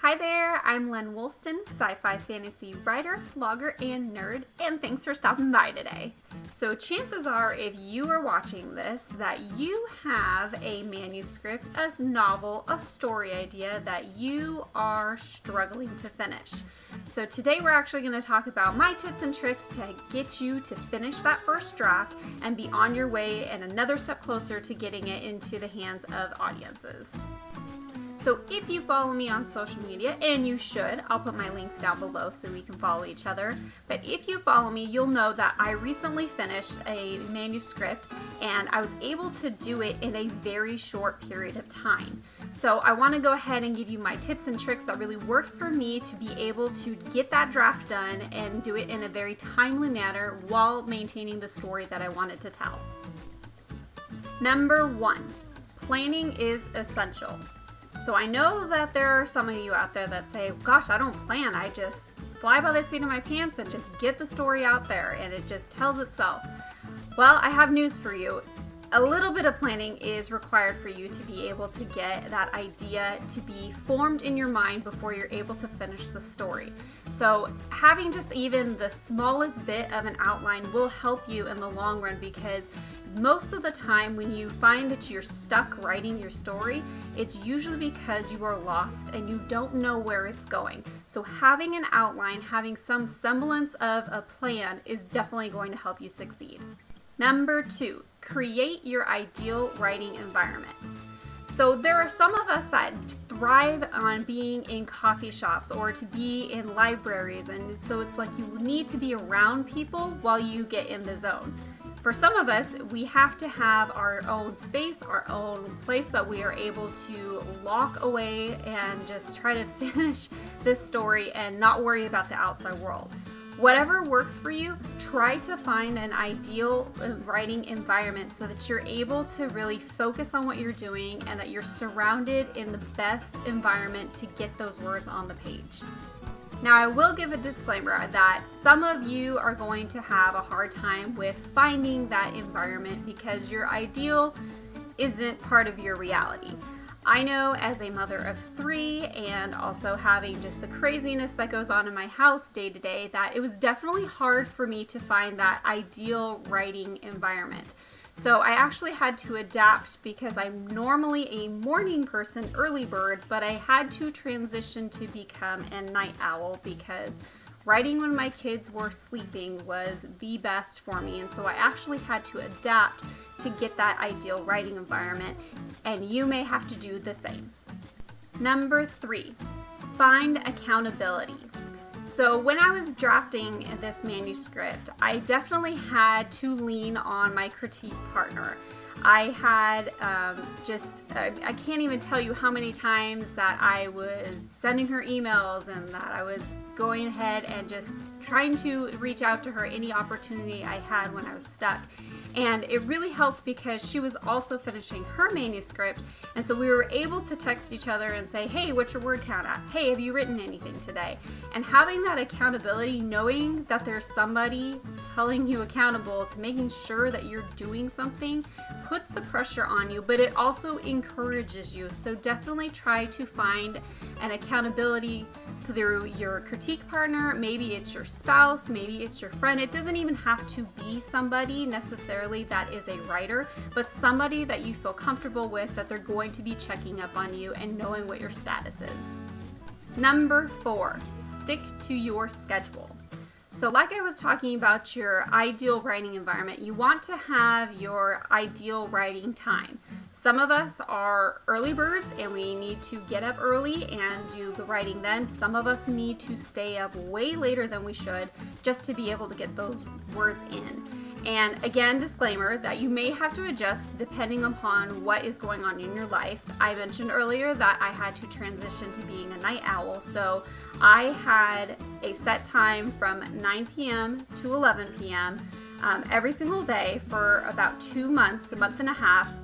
Hi there, I'm Lenn Woolston, sci-fi fantasy writer, blogger, and nerd, and thanks for stopping by today. So chances are, if you are watching this, that you have a manuscript, a novel, a story idea that you are struggling to finish. So today we're actually going to talk about my tips and tricks to get you to finish that first draft and be on your way and another step closer to getting it into the hands of audiences. So if you follow me on social media, and you should, I'll put my links down below so we can follow each other. But if you follow me, you'll know that I recently finished a manuscript and I was able to do it in a very short period of time. So I want to go ahead and give you my tips and tricks that really worked for me to be able to get that draft done and do it in a very timely manner while maintaining the story that I wanted to tell. Number 1, planning is essential. So I know that there are some of you out there that say, gosh, I don't plan. I just fly by the seat of my pants and just get the story out there and it just tells itself. Well, I have news for you. A little bit of planning is required for you to be able to get that idea to be formed in your mind before you're able to finish the story. So having just even the smallest bit of an outline will help you in the long run, because most of the time when you find that you're stuck writing your story, it's usually because you are lost and you don't know where it's going. So having an outline, having some semblance of a plan is definitely going to help you succeed. Number 2, create your ideal writing environment. So there are some of us that thrive on being in coffee shops or to be in libraries, and so it's like you need to be around people while you get in the zone. For some of us, we have to have our own space, our own place that we are able to lock away and just try to finish this story and not worry about the outside world. Whatever works for you, try to find an ideal writing environment so that you're able to really focus on what you're doing and that you're surrounded in the best environment to get those words on the page. Now, I will give a disclaimer that some of you are going to have a hard time with finding that environment because your ideal isn't part of your reality. I know, as a mother of 3 and also having just the craziness that goes on in my house day to day, that it was definitely hard for me to find that ideal writing environment. So I actually had to adapt because I'm normally a morning person, early bird, but I had to transition to become a night owl because writing when my kids were sleeping was the best for me. And so I actually had to adapt to get that ideal writing environment, and you may have to do the same. Number 3, find accountability. So when I was drafting this manuscript, I definitely had to lean on my critique partner. I had I can't even tell you how many times that I was sending her emails and that I was going ahead and just trying to reach out to her any opportunity I had when I was stuck. And it really helped because she was also finishing her manuscript, and so we were able to text each other and say, hey, what's your word count at? Hey, have you written anything today? And having that accountability, knowing that there's somebody holding you accountable to making sure that you're doing something, puts the pressure on you, but it also encourages you. So definitely try to find an accountability through your critique partner. Maybe it's your spouse, maybe it's your friend. It doesn't even have to be somebody necessarily that is a writer, but somebody that you feel comfortable with, that they're going to be checking up on you and knowing what your status is. Number 4, stick to your schedule. So like I was talking about your ideal writing environment, you want to have your ideal writing time. Some of us are early birds and we need to get up early and do the writing then. Some of us need to stay up way later than we should just to be able to get those words in. And again, disclaimer that you may have to adjust depending upon what is going on in your life. I mentioned earlier that I had to transition to being a night owl, so I had a set time from 9 p.m. to 11 p.m. Every single day for about 2 months, a month and a half,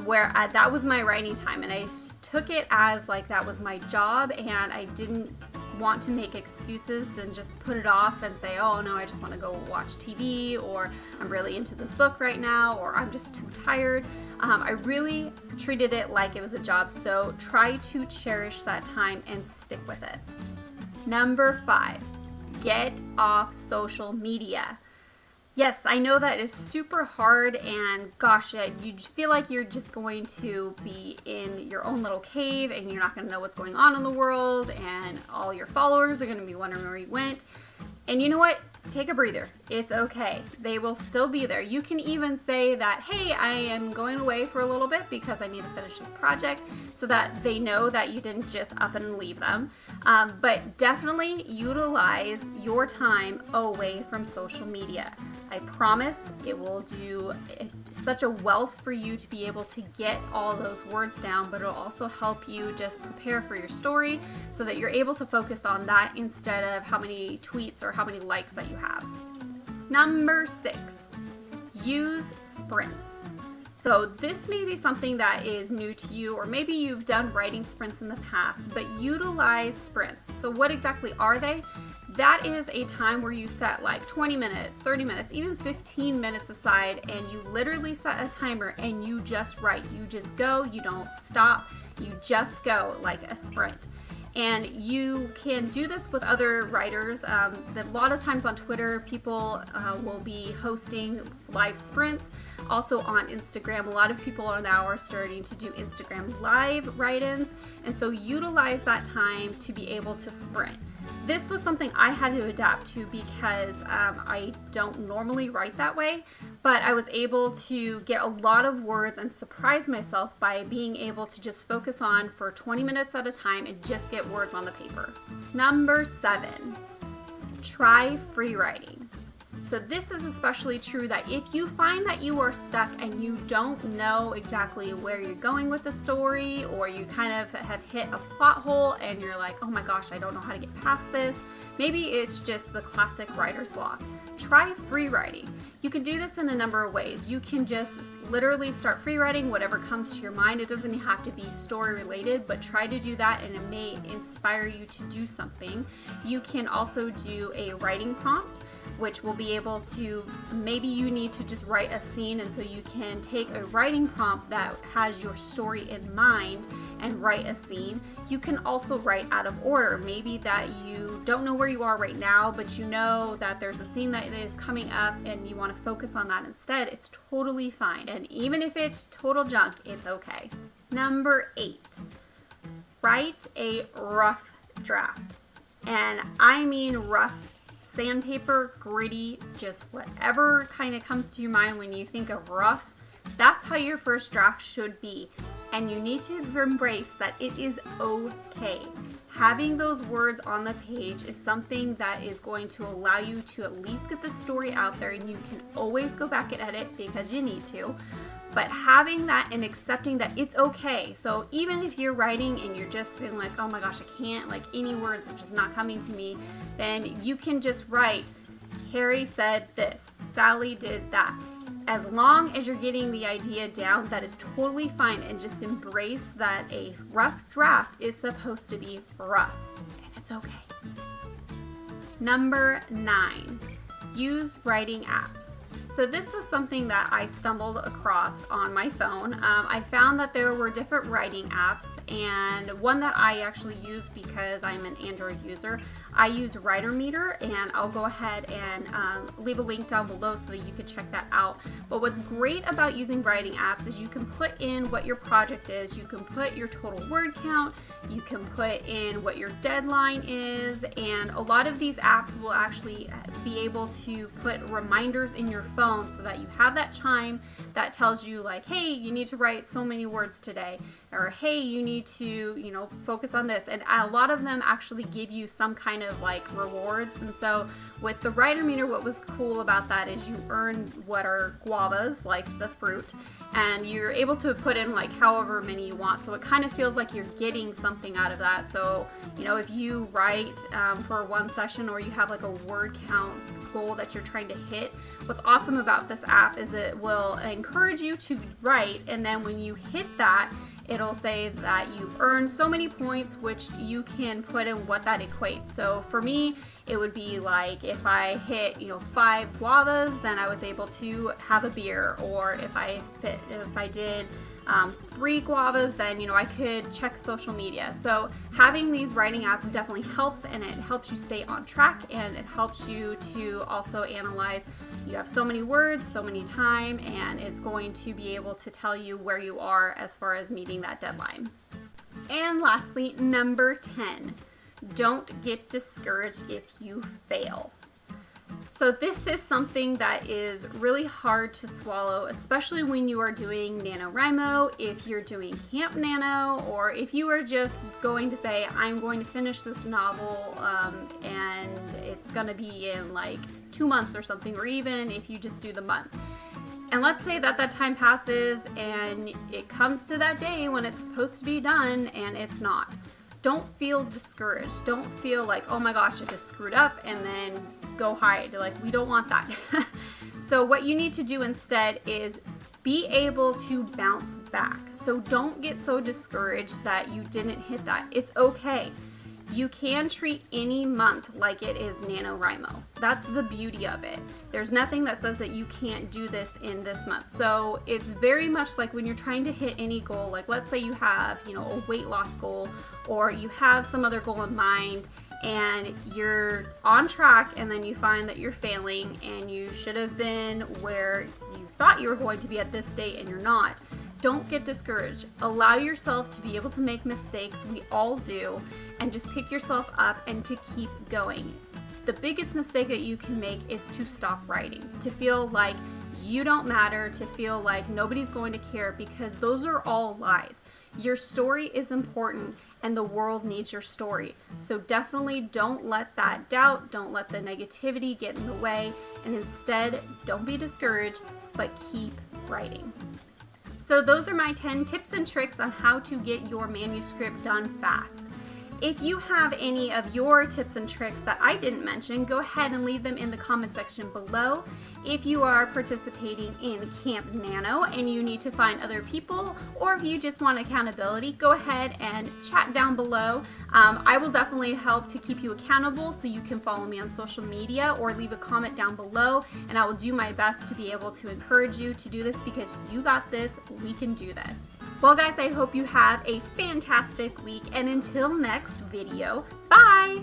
where that was my writing time, and I took it as like that was my job, and I didn't want to make excuses and just put it off and say, oh no, I just want to go watch TV, or I'm really into this book right now, or I'm just too tired. I really treated it like it was a job, so try to cherish that time and stick with it. Number 5, get off social media. Yes, I know that is super hard, and gosh, you feel like you're just going to be in your own little cave and you're not going to know what's going on in the world, and all your followers are going to be wondering where you went. And you know what? Take a breather. It's okay. They will still be there. You can even say that, hey, I am going away for a little bit because I need to finish this project, so that they know that you didn't just up and leave them. But definitely utilize your time away from social media. I promise it will do such a wealth for you to be able to get all those words down, but it'll also help you just prepare for your story so that you're able to focus on that instead of how many tweets or how many likes that you have. Number 6, use sprints. So this may be something that is new to you, or maybe you've done writing sprints in the past, but utilize sprints. So what exactly are they? That is a time where you set like 20 minutes, 30 minutes, even 15 minutes aside, and you literally set a timer and you just write. You just go, you don't stop, you just go like a sprint. And you can do this with other writers. A lot of times on Twitter, people will be hosting live sprints. Also on Instagram, a lot of people now are starting to do Instagram live write-ins. And so utilize that time to be able to sprint. This was something I had to adapt to because I don't normally write that way, but I was able to get a lot of words and surprise myself by being able to just focus on for 20 minutes at a time and just get words on the paper. Number 7, try free writing. So this is especially true that if you find that you are stuck and you don't know exactly where you're going with the story, or you kind of have hit a plot hole and you're like, oh my gosh, I don't know how to get past this. Maybe it's just the classic writer's block. Try free writing. You can do this in a number of ways. You can just literally start free writing whatever comes to your mind. It doesn't have to be story related, but try to do that and it may inspire you to do something. You can also do a writing prompt, which will be able to, maybe you need to just write a scene, and so you can take a writing prompt that has your story in mind and write a scene. You can also write out of order. Maybe that you don't know where you are right now, but you know that there's a scene that is coming up and you want to focus on that instead. It's totally fine. And even if it's total junk, it's okay. Number 8, write a rough draft. And I mean rough. Sandpaper, gritty, just whatever kind of comes to your mind when you think of rough. That's how your first draft should be. And you need to embrace that it is okay. Having those words on the page is something that is going to allow you to at least get the story out there, and you can always go back and edit because you need to. But having that and accepting that it's okay. So even if you're writing and you're just feeling like, oh my gosh, I can't, like any words are just not coming to me, then you can just write, Harry said this, Sally did that. As long as you're getting the idea down, that is totally fine, and just embrace that a rough draft is supposed to be rough, and it's okay. Number 9, use writing apps. So this was something that I stumbled across on my phone. I found that there were different writing apps, and one that I actually use because I'm an Android user, I use Writer Meter, and I'll go ahead and leave a link down below so that you can check that out. But what's great about using writing apps is you can put in what your project is, you can put your total word count, you can put in what your deadline is, and a lot of these apps will actually be able to put reminders in your phone so that you have that chime that tells you like, hey, you need to write so many words today, or hey, you need to, focus on this. And a lot of them actually give you some kind of like rewards. And so with the Writer Meter, what was cool about that is you earn what are guavas, like the fruit, and you're able to put in like however many you want. So it kind of feels like you're getting something out of that. So, if you write for one session, or you have like a word count goal that you're trying to hit, what's awesome about this app is it will encourage you to write, and then when you hit that, it'll say that you've earned so many points, which you can put in what that equates. So for me, it would be like if I hit 5 guavas, then I was able to have a beer, or if I did 3 guavas, then I could check social media. So having these writing apps definitely helps, and it helps you stay on track, and it helps you to also analyze, you have so many words, so many time, and it's going to be able to tell you where you are as far as meeting that deadline. And lastly, number 10, don't get discouraged if you fail. So this is something that is really hard to swallow, especially when you are doing NaNoWriMo, if you're doing Camp Nano, or if you are just going to say, I'm going to finish this novel and it's going to be in like 2 months or something, or even if you just do the month. And let's say that time passes and it comes to that day when it's supposed to be done and it's not. Don't feel discouraged. Don't feel like, oh my gosh, I just screwed up, and then go hide. Like, we don't want that. So what you need to do instead is be able to bounce back. So don't get so discouraged that you didn't hit that. It's okay. You can treat any month like it is NaNoWriMo. That's the beauty of it. There's nothing that says that you can't do this in this month. So it's very much like when you're trying to hit any goal, like let's say you have, a weight loss goal, or you have some other goal in mind, and you're on track, and then you find that you're failing, and you should have been where you thought you were going to be at this date, and you're not. Don't get discouraged. Allow yourself to be able to make mistakes. We all do. And just pick yourself up and to keep going. The biggest mistake that you can make is to stop writing, to feel like you don't matter, to feel like nobody's going to care, because those are all lies. Your story is important, and the world needs your story. So definitely don't let that doubt, don't let the negativity get in the way, and instead don't be discouraged, but keep writing. So those are my 10 tips and tricks on how to get your manuscript done fast. If you have any of your tips and tricks that I didn't mention, go ahead and leave them in the comment section below. If you are participating in Camp Nano and you need to find other people, or if you just want accountability, go ahead and chat down below. I will definitely help to keep you accountable, so you can follow me on social media or leave a comment down below, and I will do my best to be able to encourage you to do this, because you got this, we can do this. Well guys, I hope you have a fantastic week, and until next video, bye!